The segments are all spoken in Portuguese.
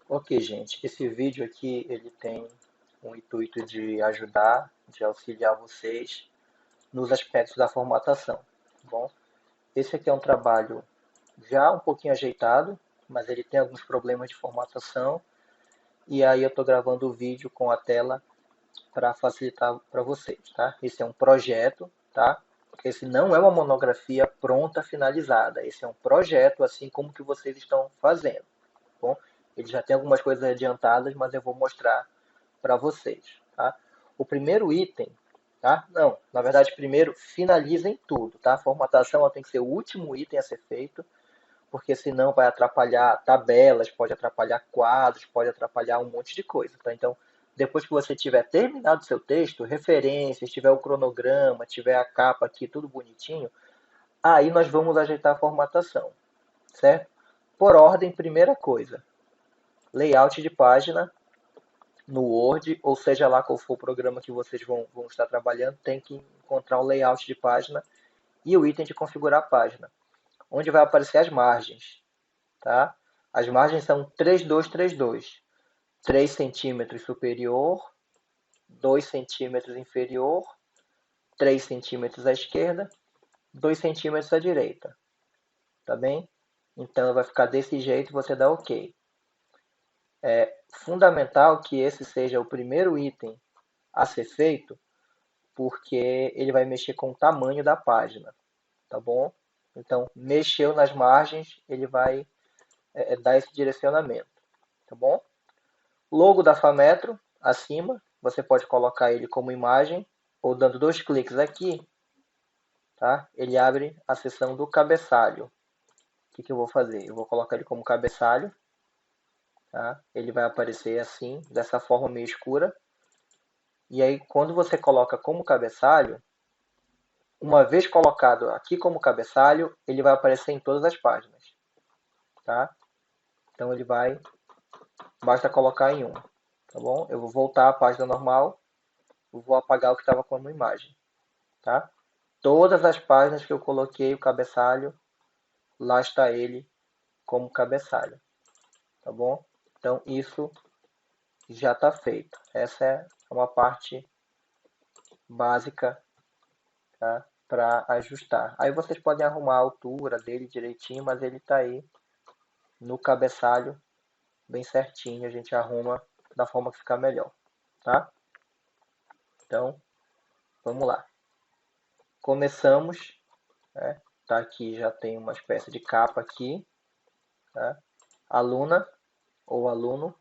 Ok, gente, esse vídeo aqui ele tem o intuito de ajudar, de auxiliar vocês nos aspectos da formatação, tá bom? Esse aqui é um trabalho já um pouquinho ajeitado, mas ele tem alguns problemas de formatação e aí eu estou gravando o vídeo com a tela para facilitar para vocês, tá? Esse é um projeto, tá? Esse não é uma monografia pronta, finalizada. Esse é um projeto, assim como que vocês estão fazendo, tá bom? Ele já tem algumas coisas adiantadas, mas eu vou mostrar para vocês, tá? O primeiro item, tá? Não, na verdade, primeiro finalizem tudo, tá? A formatação ela tem que ser o último item a ser feito, porque senão vai atrapalhar tabelas, pode atrapalhar quadros, pode atrapalhar um monte de coisa, tá? Então, depois que você tiver terminado o seu texto, referências, tiver o cronograma, tiver a capa aqui, tudo bonitinho, aí nós vamos ajeitar a formatação, certo? Por ordem, primeira coisa, layout de página no Word, ou seja lá qual for o programa que vocês vão estar trabalhando, tem que encontrar o layout de página e o item de configurar a página, onde vai aparecer as margens, tá? As margens são 3232, 3 centímetros superior, 2 centímetros inferior, 3 centímetros à esquerda, 2 centímetros à direita, tá bem? Então vai ficar desse jeito, você dá OK. É fundamental que esse seja o primeiro item a ser feito, porque ele vai mexer com o tamanho da página, tá bom? Então, mexeu nas margens, ele vai dar esse direcionamento, tá bom? Logo da Fametro, acima, você pode colocar ele como imagem, ou dando dois cliques aqui, tá? Ele abre a seção do cabeçalho. O que eu vou fazer? Eu vou colocar ele como cabeçalho, tá? Ele vai aparecer assim, dessa forma meio escura. E aí, quando você coloca como cabeçalho, uma vez colocado aqui como cabeçalho, ele vai aparecer em todas as páginas, tá? Então ele vai, basta colocar em um, tá bom? Eu vou voltar à página normal, eu vou apagar o que estava como imagem, tá? Todas as páginas que eu coloquei o cabeçalho, lá está ele como cabeçalho, tá bom? Então isso já está feito. Essa é uma parte básica, tá? Para ajustar. Aí vocês podem arrumar a altura dele direitinho, mas ele está aí no cabeçalho bem certinho. A gente arruma da forma que ficar melhor, tá? Então, vamos lá. Começamos, né? Tá aqui, já tem uma espécie de capa aqui, tá? Aluna ou aluno,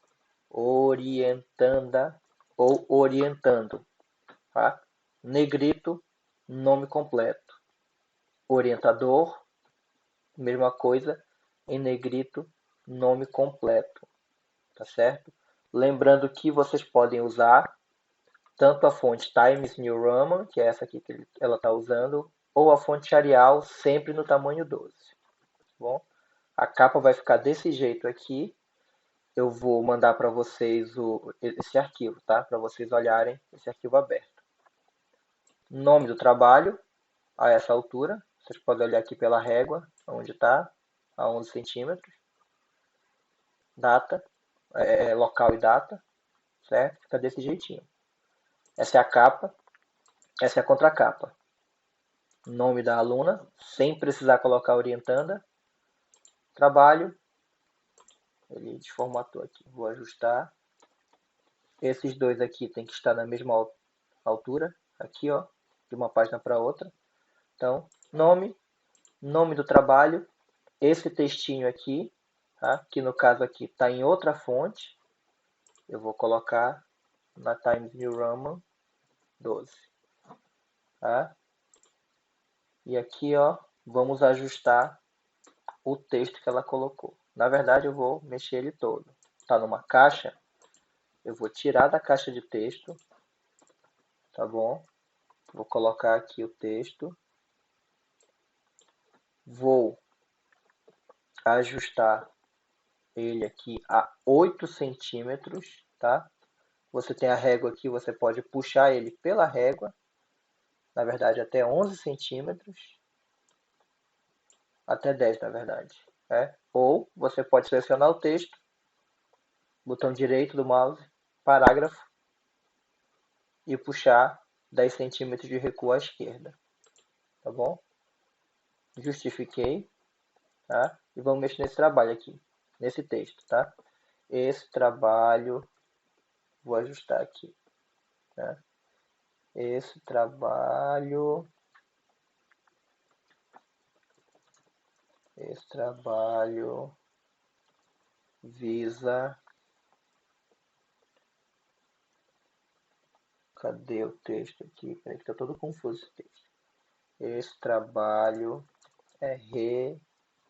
orientanda ou orientando, tá? Negrito, nome completo. Orientador, mesma coisa, em negrito, nome completo, tá certo? Lembrando que vocês podem usar tanto a fonte Times New Roman, que é essa aqui que ela está usando, ou a fonte Arial, sempre no tamanho 12. Tá bom? A capa vai ficar desse jeito aqui. Eu vou mandar para vocês esse arquivo, tá? Para vocês olharem esse arquivo aberto. Nome do trabalho, a essa altura. Vocês podem olhar aqui pela régua, onde está, a 11 centímetros. Data, local e data, certo? Fica desse jeitinho. Essa é a capa, essa é a contracapa. Nome da aluna, sem precisar colocar orientanda. Trabalho, ele desformatou aqui, vou ajustar. Esses dois aqui tem que estar na mesma altura, aqui ó, de uma página para outra. Então, nome do trabalho, esse textinho aqui, tá? Que no caso aqui está em outra fonte, eu vou colocar na Times New Roman 12. Tá? E aqui ó, vamos ajustar o texto que ela colocou. Na verdade, eu vou mexer ele todo. Está numa caixa, eu vou tirar da caixa de texto, tá bom? Vou colocar aqui o texto. Vou ajustar ele aqui a 8 centímetros, tá? Você tem a régua aqui, você pode puxar ele pela régua, na verdade até 11 centímetros, até 10 na verdade. Ou você pode selecionar o texto botão direito do mouse, parágrafo, e puxar 10 centímetros de recuo à esquerda, tá bom? Justifiquei, tá? E vamos mexer nesse trabalho aqui, nesse texto, tá? Esse trabalho, vou ajustar aqui, tá? Esse trabalho visa... Cadê o texto aqui? Peraí que tá todo confuso esse texto. Esse trabalho é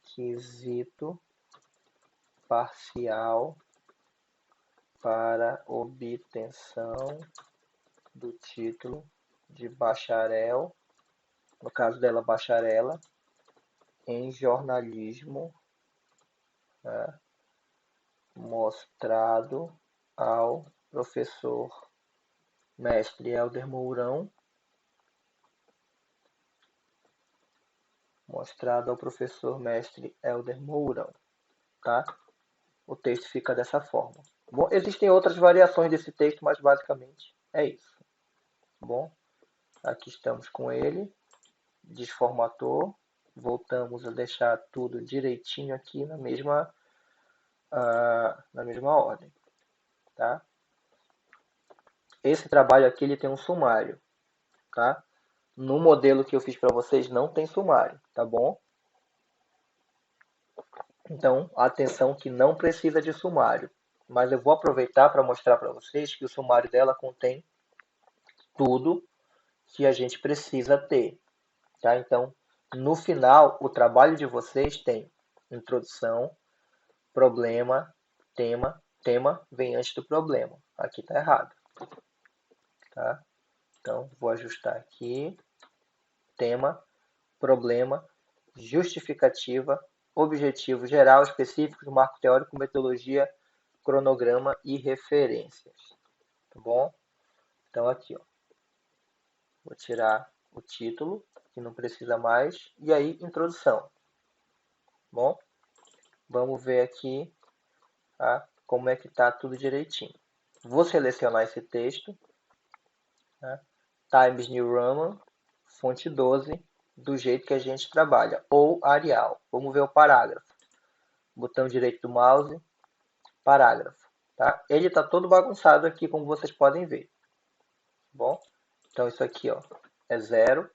requisito parcial para obtenção do título de bacharel, no caso dela, bacharela, em jornalismo, né, mostrado ao professor mestre Helder Mourão, tá? O texto fica dessa forma. Bom, existem outras variações desse texto, mas basicamente é isso. Bom, aqui estamos com ele, desformatou, voltamos a deixar tudo direitinho aqui na mesma ordem, tá? Esse trabalho aqui ele tem um sumário, tá? No modelo que eu fiz para vocês não tem sumário, tá bom? Então, atenção que não precisa de sumário, mas eu vou aproveitar para mostrar para vocês que o sumário dela contém tudo que a gente precisa ter, tá? Então, no final, o trabalho de vocês tem introdução, problema, tema vem antes do problema. Aqui está errado, tá? Então, vou ajustar aqui, tema, problema, justificativa, objetivo geral, específico, marco teórico, metodologia, cronograma e referências, tá bom? Então, aqui, ó, vou tirar o título, que não precisa mais, e aí, introdução, bom? Vamos ver aqui, tá? Como é que tá tudo direitinho. Vou selecionar esse texto, tá? Times New Roman, fonte 12, do jeito que a gente trabalha, ou Arial. Vamos ver o parágrafo. Botão direito do mouse, parágrafo, tá? Ele está todo bagunçado aqui, como vocês podem ver. Bom, então isso aqui, ó, é 0.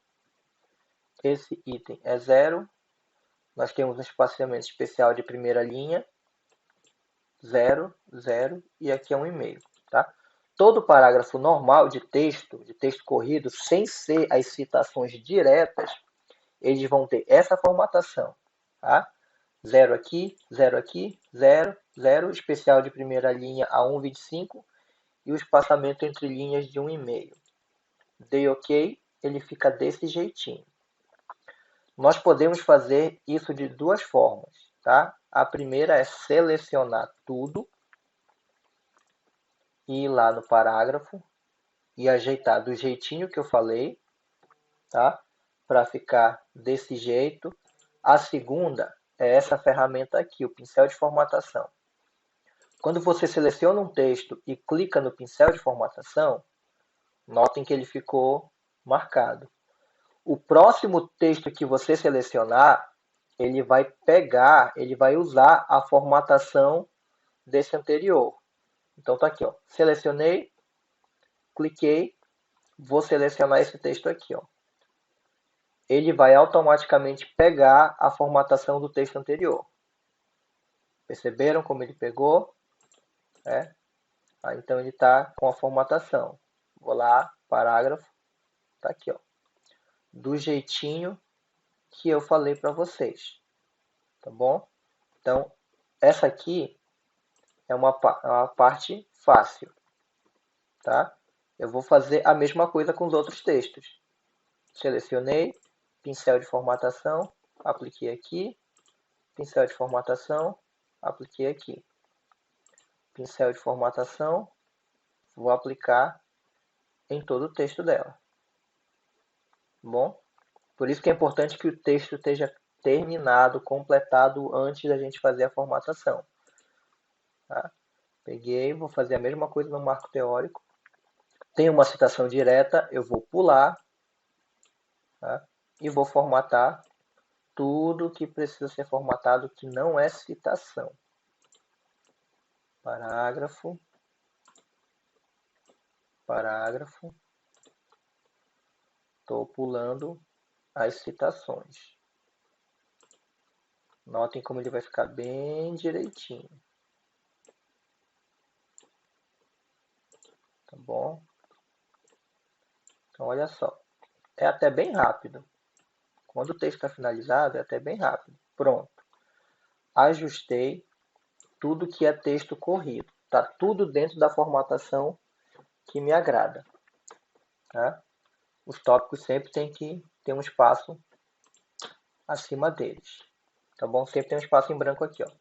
Esse item é 0. Nós temos um espaciamento especial de primeira linha, 0, 0, e aqui é 1,5, tá? Todo parágrafo normal de texto corrido, sem ser as citações diretas, eles vão ter essa formatação, tá? 0 aqui, 0 aqui, 0, 0, especial de primeira linha a 1,25 e o espaçamento entre linhas de 1,5. Dei OK, ele fica desse jeitinho. Nós podemos fazer isso de duas formas, tá? A primeira é selecionar tudo, ir lá no parágrafo e ajeitar do jeitinho que eu falei, tá? Para ficar desse jeito. A segunda é essa ferramenta aqui, o pincel de formatação. Quando você seleciona um texto e clica no pincel de formatação, notem que ele ficou marcado. O próximo texto que você selecionar, ele vai pegar, ele vai usar a formatação desse anterior. Então tá aqui, ó. Selecionei, cliquei, vou selecionar esse texto aqui, ó. Ele vai automaticamente pegar a formatação do texto anterior. Perceberam como ele pegou? Então ele está com a formatação. Vou lá, parágrafo, tá aqui, ó. Do jeitinho que eu falei para vocês, tá bom? Então, essa aqui é uma parte fácil, tá? Eu vou fazer a mesma coisa com os outros textos. Selecionei, pincel de formatação, apliquei aqui, pincel de formatação, apliquei aqui. Pincel de formatação, vou aplicar em todo o texto dela. Bom? Por isso que é importante que o texto esteja terminado, completado antes da gente fazer a formatação. Tá? Peguei, vou fazer a mesma coisa no marco teórico. Tem uma citação direta, eu vou pular, tá? E vou formatar tudo que precisa ser formatado que não é citação. Parágrafo, parágrafo. Estou pulando as citações. Notem como ele vai ficar bem direitinho. Tá bom? Então, olha só. É até bem rápido. Quando o texto está finalizado, é até bem rápido. Pronto. Ajustei tudo que é texto corrido. Está tudo dentro da formatação que me agrada. Tá? Os tópicos sempre tem que ter um espaço acima deles. Tá bom? Sempre tem um espaço em branco aqui, ó.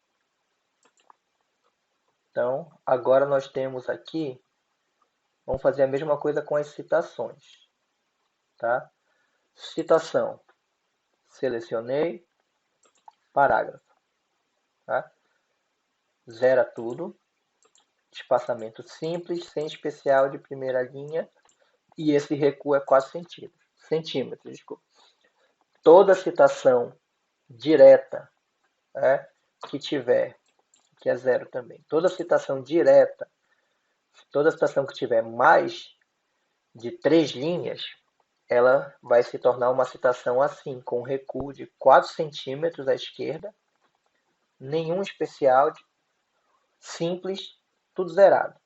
Então, agora nós temos aqui, vamos fazer a mesma coisa com as citações. Tá? Citação. Selecionei. Parágrafo. Tá? Zera tudo. Espaçamento simples, sem especial de primeira linha. E esse recuo é 4 centímetros. Desculpa. Toda citação direta, que tiver, que é zero também, toda citação direta, toda citação que tiver mais de 3 linhas, ela vai se tornar uma citação assim, com recuo de 4 centímetros à esquerda, nenhum especial, simples, tudo zerado.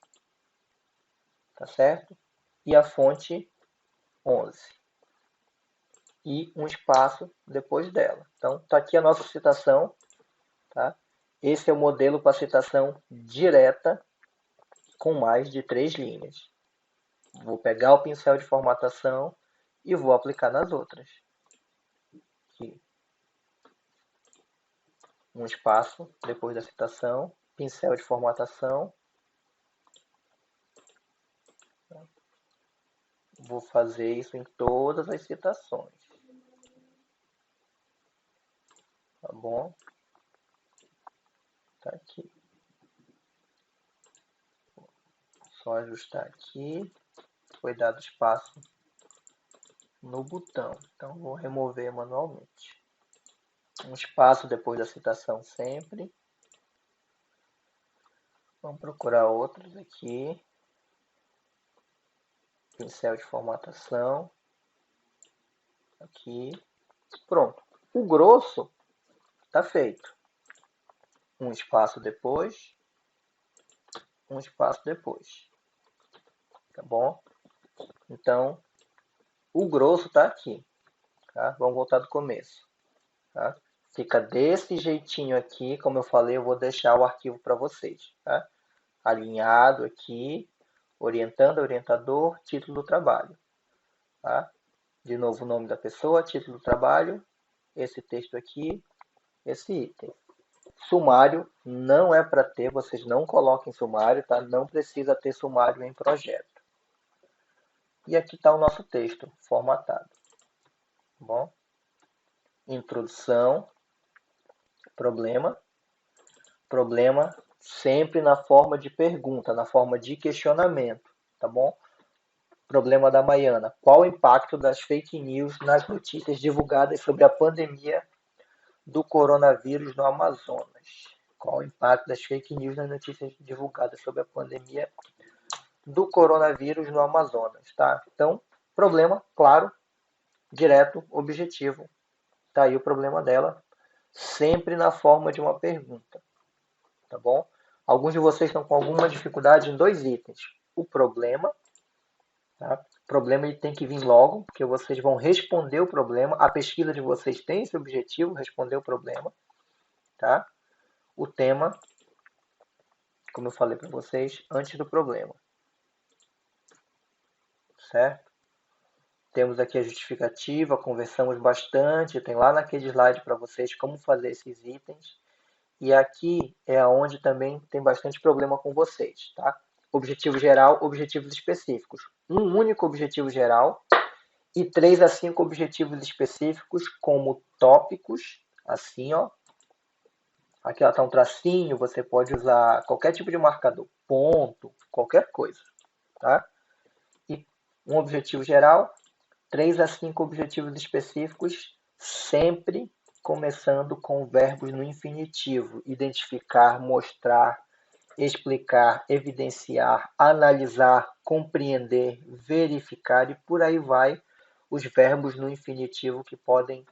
Tá certo? E a fonte 11. E um espaço depois dela. Então, tá aqui a nossa citação. Tá? Esse é o modelo para citação direta com mais de 3 linhas. Vou pegar o pincel de formatação e vou aplicar nas outras. Aqui. Um espaço depois da citação, pincel de formatação. Vou fazer isso em todas as citações. Tá bom? Tá aqui. Só ajustar aqui. Foi dado espaço no botão. Então, vou remover manualmente. Um espaço depois da citação sempre. Vamos procurar outros aqui. Pincel de formatação. Aqui. Pronto. O grosso está feito. Um espaço depois. Um espaço depois. Tá bom? Então, o grosso está aqui. Tá? Vamos voltar do começo. Tá? Fica desse jeitinho aqui. Como eu falei, eu vou deixar o arquivo para vocês. Tá? Alinhado aqui. Orientando, orientador, título do trabalho. Tá? De novo, o nome da pessoa, título do trabalho. Esse texto aqui. Esse item. Sumário não é para ter, vocês não coloquem sumário, tá? Não precisa ter sumário em projeto. E aqui está o nosso texto formatado. Bom? Introdução, problema. Problema sempre na forma de pergunta, na forma de questionamento, tá bom? Problema da Maiana. Qual o impacto das fake news nas notícias divulgadas sobre a pandemia do coronavírus no Amazonas? Qual o impacto das fake news nas notícias divulgadas sobre a pandemia do coronavírus no Amazonas, tá? Então, problema, claro, direto, objetivo. Tá aí o problema dela, sempre na forma de uma pergunta, tá bom? Alguns de vocês estão com alguma dificuldade em 2 itens. O problema, tá? O problema ele tem que vir logo, porque vocês vão responder o problema. A pesquisa de vocês tem esse objetivo, responder o problema, tá? O tema, como eu falei para vocês, antes do problema. Certo? Temos aqui a justificativa, conversamos bastante, tem lá naquele slide para vocês como fazer esses itens. E aqui é onde também tem bastante problema com vocês, tá? Objetivo geral, objetivos específicos. Um único objetivo geral e 3 a 5 objetivos específicos como tópicos, assim, ó. Aqui ela está um tracinho, você pode usar qualquer tipo de marcador, ponto, qualquer coisa, tá? E um objetivo geral, 3 a 5 objetivos específicos, sempre começando com verbos no infinitivo. Identificar, mostrar, explicar, evidenciar, analisar, compreender, verificar e por aí vai os verbos no infinitivo que podem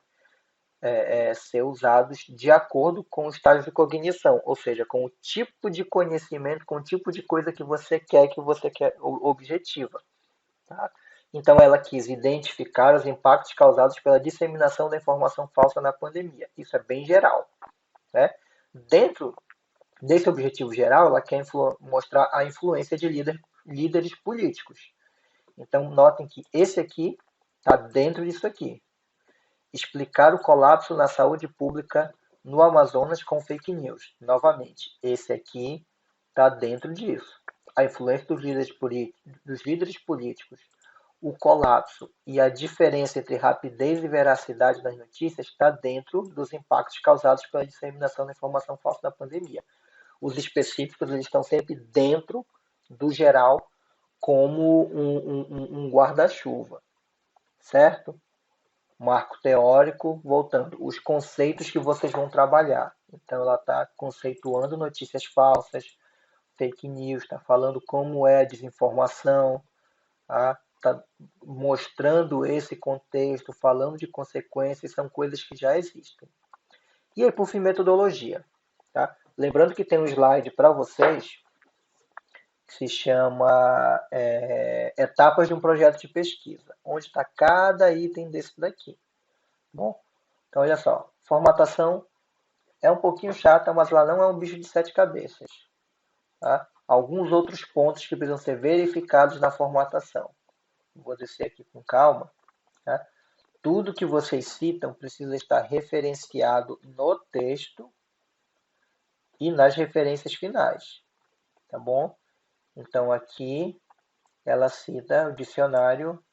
ser usados de acordo com o estágio de cognição, ou seja, com o tipo de conhecimento, com o tipo de coisa que você quer objetiva. Tá? Então, ela quis identificar os impactos causados pela disseminação da informação falsa na pandemia. Isso é bem geral. Né? Dentro desse objetivo geral, ela quer mostrar a influência de líderes políticos. Então, notem que esse aqui está dentro disso aqui. Explicar o colapso na saúde pública no Amazonas com fake news. Novamente, esse aqui está dentro disso. A influência dos líderes políticos, o colapso e a diferença entre rapidez e veracidade das notícias está dentro dos impactos causados pela disseminação da informação falsa da pandemia. Os específicos eles estão sempre dentro do geral como um guarda-chuva, certo? Marco teórico, voltando, os conceitos que vocês vão trabalhar. Então, ela está conceituando notícias falsas, fake news, está falando como é a desinformação, está mostrando esse contexto, falando de consequências, são coisas que já existem. E aí, por fim, metodologia. Tá? Lembrando que tem um slide para vocês que se chama Etapas de um projeto de pesquisa, onde está cada item desse daqui. Bom, então olha só, formatação é um pouquinho chata, mas ela não é um bicho de 7 cabeças. Tá? Alguns outros pontos que precisam ser verificados na formatação. Vou descer aqui com calma. Tá? Tudo que vocês citam precisa estar referenciado no texto e nas referências finais. Tá bom? Então aqui ela cita o dicionário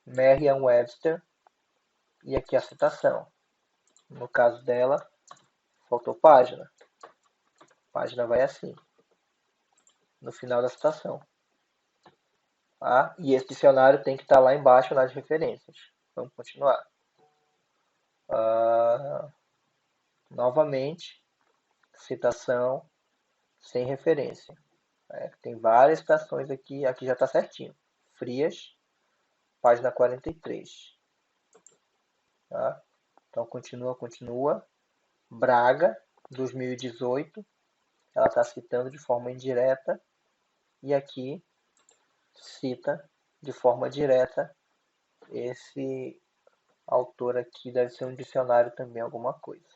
Merriam-Webster e aqui a citação. No caso dela, faltou página. A página vai assim, no final da citação. Tá? E esse dicionário tem que estar lá embaixo nas referências. Vamos continuar. Novamente, citação sem referência. Tem várias citações aqui. Aqui já está certinho. Frias, página 43. Tá? Então, continua. Braga, 2018. Ela está citando de forma indireta. E aqui cita de forma direta. Esse autor aqui deve ser um dicionário também, alguma coisa.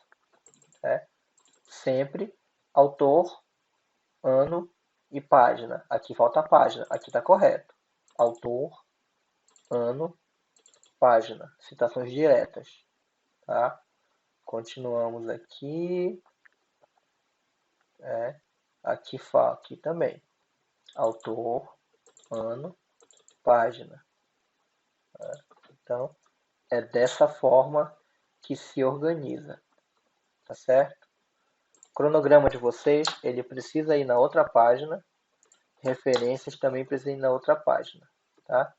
Sempre autor, ano e página. Aqui falta a página, aqui está correto. Autor, ano, página. Citações diretas. Tá? Continuamos aqui. Aqui também. Autor, ano, página. Então, é dessa forma que se organiza. Tá certo? O cronograma de vocês, ele precisa ir na outra página. Referências também precisam ir na outra página. Tá?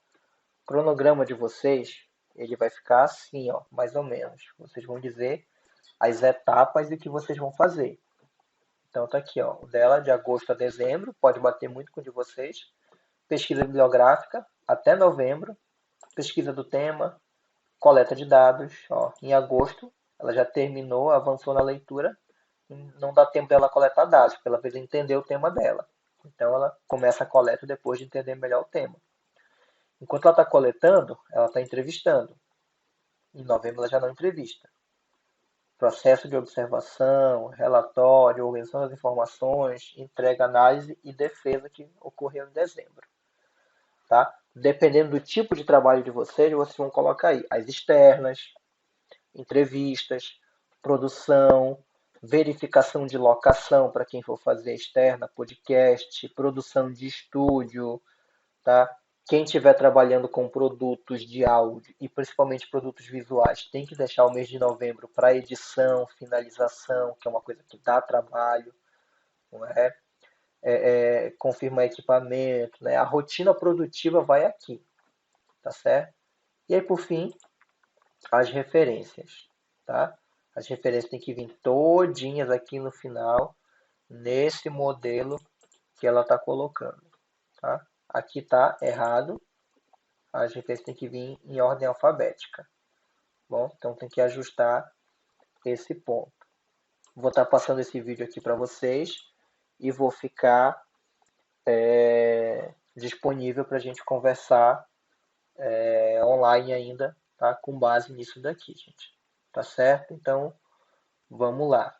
O cronograma de vocês, ele vai ficar assim, ó, mais ou menos. Vocês vão dizer as etapas do que vocês vão fazer. Então tá aqui, ó, o dela de agosto a dezembro, pode bater muito com o de vocês. Pesquisa bibliográfica até novembro, pesquisa do tema, coleta de dados, ó, em agosto ela já terminou, avançou na leitura, não dá tempo dela coletar dados, porque ela precisa entender o tema dela. Então ela começa a coleta depois de entender melhor o tema. Enquanto ela está coletando, ela está entrevistando. Em novembro ela já não entrevista. Processo de observação, relatório, organização das informações, entrega, análise e defesa que ocorreu em dezembro. Tá? Dependendo do tipo de trabalho de vocês vão colocar aí as externas, entrevistas, produção, verificação de locação para quem for fazer externa, podcast, produção de estúdio, tá? Quem estiver trabalhando com produtos de áudio e principalmente produtos visuais, tem que deixar o mês de novembro para edição, finalização, que é uma coisa que dá trabalho, não é? Confirmar equipamento, né? A rotina produtiva vai aqui, tá certo? E aí, por fim, as referências, tá? As referências têm que vir todinhas aqui no final, nesse modelo que ela está colocando, tá? Aqui está errado, as referências têm que vir em ordem alfabética. Bom, então tem que ajustar esse ponto. Vou estar passando esse vídeo aqui para vocês e vou ficar disponível para a gente conversar online ainda, tá? Com base nisso daqui, gente. Tá certo? Então, vamos lá.